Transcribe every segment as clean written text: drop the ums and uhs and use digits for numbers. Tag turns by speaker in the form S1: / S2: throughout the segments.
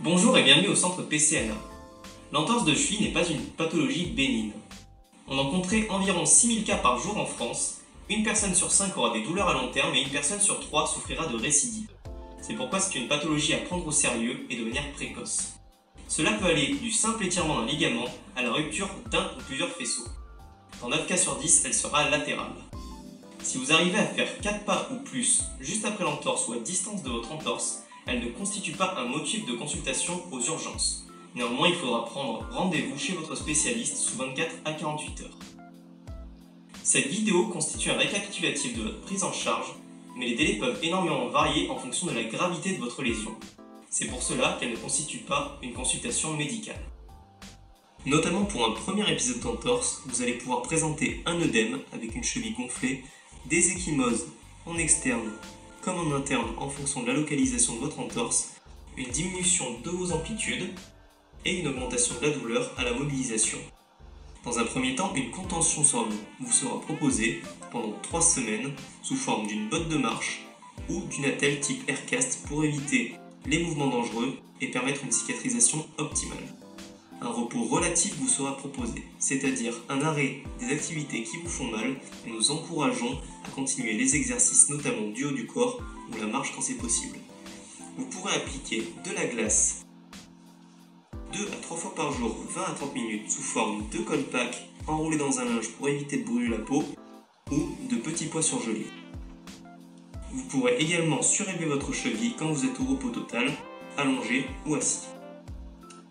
S1: Bonjour et bienvenue au centre PCNA. L'entorse de cheville n'est pas une pathologie bénigne. On en compterait environ 6000 cas par jour en France. Une personne sur 5 aura des douleurs à long terme et une personne sur 3 souffrira de récidive. C'est pourquoi c'est une pathologie à prendre au sérieux et de manière précoce. Cela peut aller du simple étirement d'un ligament à la rupture d'un ou plusieurs faisceaux. Dans 9 cas sur 10, elle sera latérale. Si vous arrivez à faire 4 pas ou plus juste après l'entorse ou à distance de votre entorse, elle ne constitue pas un motif de consultation aux urgences. Néanmoins, il faudra prendre rendez-vous chez votre spécialiste sous 24 à 48 heures. Cette vidéo constitue un récapitulatif de votre prise en charge, mais les délais peuvent énormément varier en fonction de la gravité de votre lésion. C'est pour cela qu'elle ne constitue pas une consultation médicale. Notamment pour un premier épisode d'entorse, vous allez pouvoir présenter un œdème avec une cheville gonflée, des ecchymoses en externe comme en interne en fonction de la localisation de votre entorse, une diminution de vos amplitudes et une augmentation de la douleur à la mobilisation. Dans un premier temps, une contention vous sera proposée pendant 3 semaines sous forme d'une botte de marche ou d'une attelle type Aircast pour éviter les mouvements dangereux et permettre une cicatrisation optimale. Un repos relatif vous sera proposé, c'est-à-dire un arrêt des activités qui vous font mal, et nous encourageons à continuer les exercices notamment du haut du corps ou la marche quand c'est possible. Vous pourrez appliquer de la glace 2 à 3 fois par jour, 20 à 30 minutes, sous forme de cold pack enroulé dans un linge pour éviter de brûler la peau, ou de petits pois surgelés. Vous pourrez également surélever votre cheville quand vous êtes au repos total, allongé ou assis.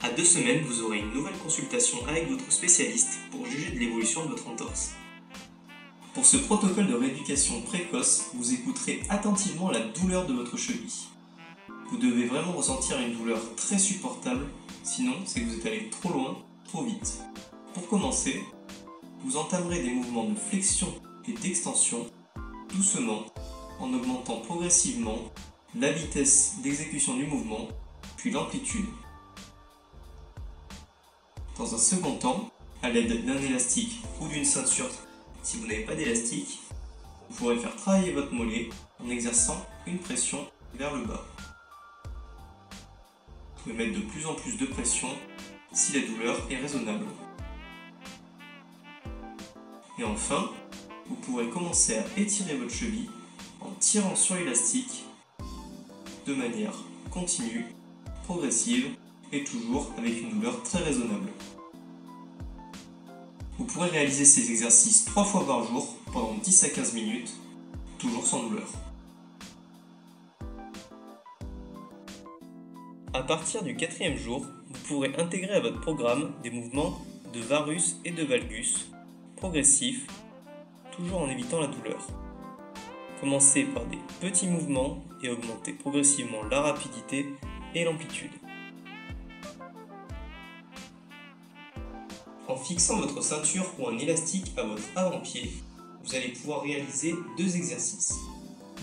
S1: À 2 semaines, vous aurez une nouvelle consultation avec votre spécialiste pour juger de l'évolution de votre entorse. Pour ce protocole de rééducation précoce, vous écouterez attentivement la douleur de votre cheville. Vous devez vraiment ressentir une douleur très supportable, sinon c'est que vous êtes allé trop loin, trop vite. Pour commencer, vous entamerez des mouvements de flexion et d'extension, doucement, en augmentant progressivement la vitesse d'exécution du mouvement, puis l'amplitude. Dans un second temps, à l'aide d'un élastique ou d'une ceinture, si vous n'avez pas d'élastique, vous pourrez faire travailler votre mollet en exerçant une pression vers le bas. Vous pouvez mettre de plus en plus de pression si la douleur est raisonnable. Et enfin, vous pourrez commencer à étirer votre cheville en tirant sur l'élastique de manière continue, progressive et toujours avec une douleur très raisonnable. Vous pourrez réaliser ces exercices 3 fois par jour pendant 10 à 15 minutes, toujours sans douleur. À partir du 4e jour, vous pourrez intégrer à votre programme des mouvements de varus et de valgus, progressifs, toujours en évitant la douleur. Commencez par des petits mouvements et augmentez progressivement la rapidité et l'amplitude. En fixant votre ceinture ou un élastique à votre avant-pied, vous allez pouvoir réaliser 2 exercices.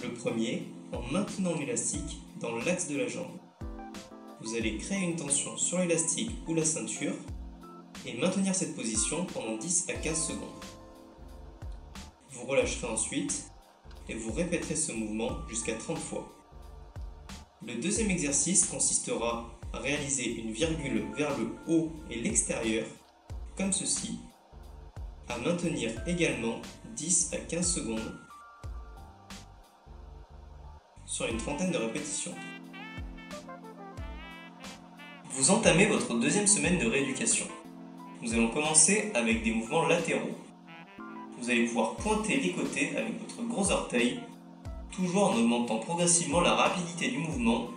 S1: Le premier, en maintenant l'élastique dans l'axe de la jambe. Vous allez créer une tension sur l'élastique ou la ceinture et maintenir cette position pendant 10 à 15 secondes. Vous relâcherez ensuite et vous répéterez ce mouvement jusqu'à 30 fois. Le deuxième exercice consistera à réaliser une virgule vers le haut et l'extérieur, comme ceci, à maintenir également 10 à 15 secondes sur une trentaine de répétitions. Vous entamez votre 2e semaine de rééducation. Nous allons commencer avec des mouvements latéraux. Vous allez pouvoir pointer les côtés avec votre gros orteil, toujours en augmentant progressivement la rapidité du mouvement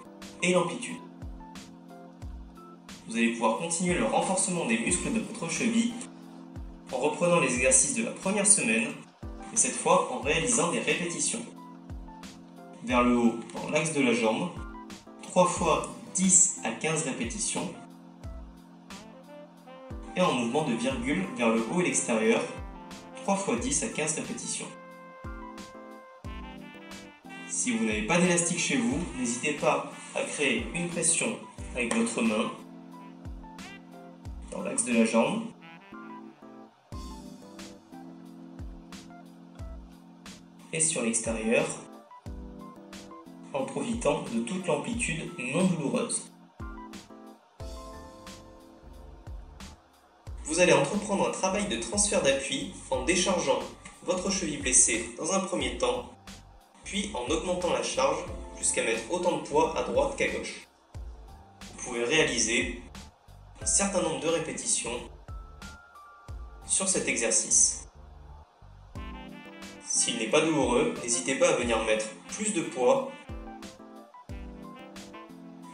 S1: et l'amplitude. Vous allez pouvoir continuer le renforcement des muscles de votre cheville en reprenant les exercices de la première semaine, et cette fois en réalisant des répétitions. Vers le haut dans l'axe de la jambe, 3 fois 10 à 15 répétitions, et en mouvement de virgule vers le haut et l'extérieur, 3 fois 10 à 15 répétitions. Si vous n'avez pas d'élastique chez vous, n'hésitez pas à créer une pression avec votre main dans l'axe de la jambe et sur l'extérieur en profitant de toute l'amplitude non douloureuse. Vous allez entreprendre un travail de transfert d'appui en déchargeant votre cheville blessée dans un premier temps, puis en augmentant la charge jusqu'à mettre autant de poids à droite qu'à gauche. Vous pouvez réaliser un certain nombre de répétitions sur cet exercice. S'il n'est pas douloureux, n'hésitez pas à venir mettre plus de poids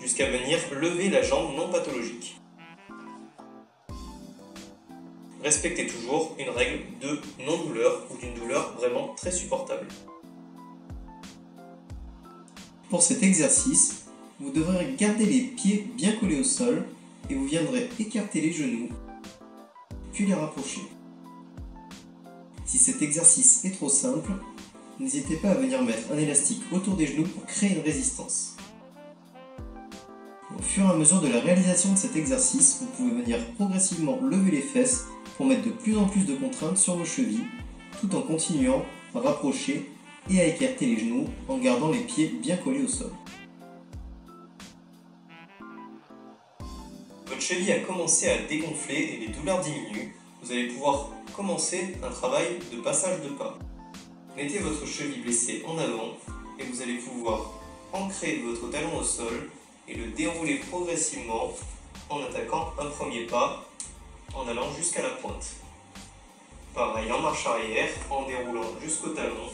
S1: jusqu'à venir lever la jambe non pathologique. Respectez toujours une règle de non-douleur ou d'une douleur vraiment très supportable.
S2: Pour cet exercice, vous devrez garder les pieds bien collés au sol et vous viendrez écarter les genoux, puis les rapprocher. Si cet exercice est trop simple, n'hésitez pas à venir mettre un élastique autour des genoux pour créer une résistance. Au fur et à mesure de la réalisation de cet exercice, vous pouvez venir progressivement lever les fesses pour mettre de plus en plus de contraintes sur vos chevilles, tout en continuant à rapprocher et à écarter les genoux en gardant les pieds bien collés au sol.
S1: Votre cheville a commencé à dégonfler et les douleurs diminuent. Vous allez pouvoir commencer un travail de passage de pas. Mettez votre cheville blessée en avant et vous allez pouvoir ancrer votre talon au sol et le dérouler progressivement en attaquant un premier pas en allant jusqu'à la pointe. Pareil en marche arrière, en déroulant jusqu'au talon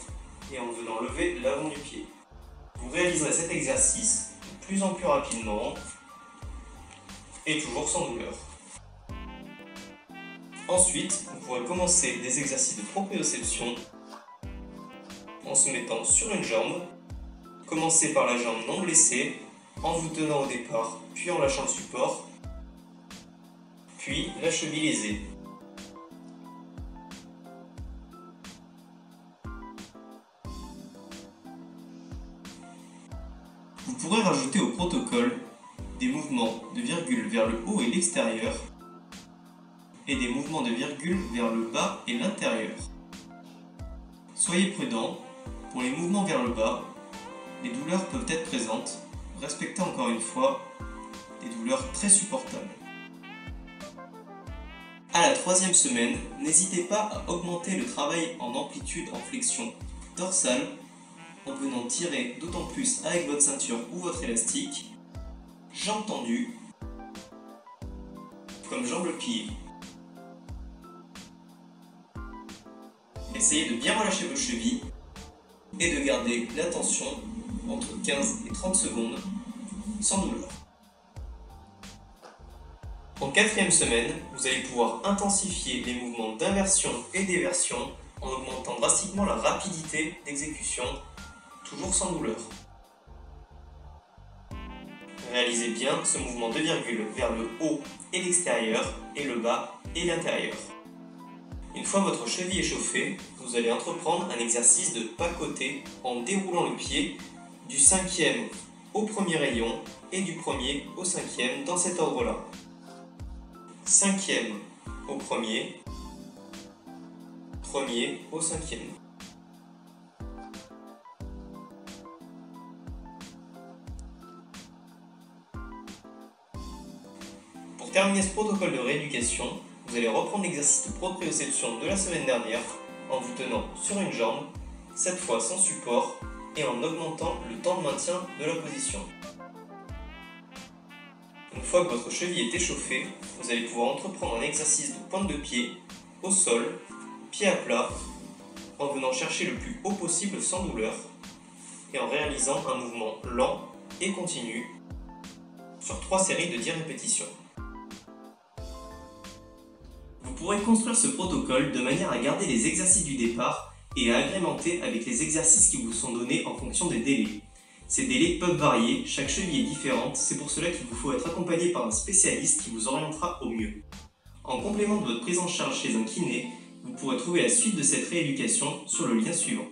S1: et en venant lever l'avant du pied. Vous réaliserez cet exercice de plus en plus rapidement et toujours sans douleur. Ensuite, vous pourrez commencer des exercices de proprioception en se mettant sur une jambe. Commencez par la jambe non blessée en vous tenant au départ, puis en lâchant le support, puis la cheville lésée. Vous pourrez rajouter au protocole des mouvements de virgule vers le haut et l'extérieur et des mouvements de virgule vers le bas et l'intérieur. Soyez prudent, pour les mouvements vers le bas, les douleurs peuvent être présentes. Respectez encore une fois des douleurs très supportables. À la 3e semaine, n'hésitez pas à augmenter le travail en amplitude en flexion dorsale en venant tirer d'autant plus avec votre ceinture ou votre élastique, jambes tendues, comme jambes pliées. Essayez de bien relâcher vos chevilles et de garder la tension entre 15 et 30 secondes sans douleur. En 4e semaine, vous allez pouvoir intensifier les mouvements d'inversion et d'éversion en augmentant drastiquement la rapidité d'exécution, toujours sans douleur. Réalisez bien ce mouvement de virgule vers le haut et l'extérieur et le bas et l'intérieur. Une fois votre cheville échauffée, vous allez entreprendre un exercice de pas-côté en déroulant le pied du 5e au premier rayon et du premier au 5e dans cet ordre-là. 5e au premier, premier au 5e. Pour terminer ce protocole de rééducation, vous allez reprendre l'exercice de proprioception de la semaine dernière en vous tenant sur une jambe, cette fois sans support et en augmentant le temps de maintien de la position. Une fois que votre cheville est échauffée, vous allez pouvoir entreprendre un exercice de pointe de pied au sol, pied à plat, en venant chercher le plus haut possible sans douleur et en réalisant un mouvement lent et continu sur 3 séries de 10 répétitions. Vous pourrez construire ce protocole de manière à garder les exercices du départ et à agrémenter avec les exercices qui vous sont donnés en fonction des délais. Ces délais peuvent varier, chaque cheville est différente, c'est pour cela qu'il vous faut être accompagné par un spécialiste qui vous orientera au mieux. En complément de votre prise en charge chez un kiné, vous pourrez trouver la suite de cette rééducation sur le lien suivant.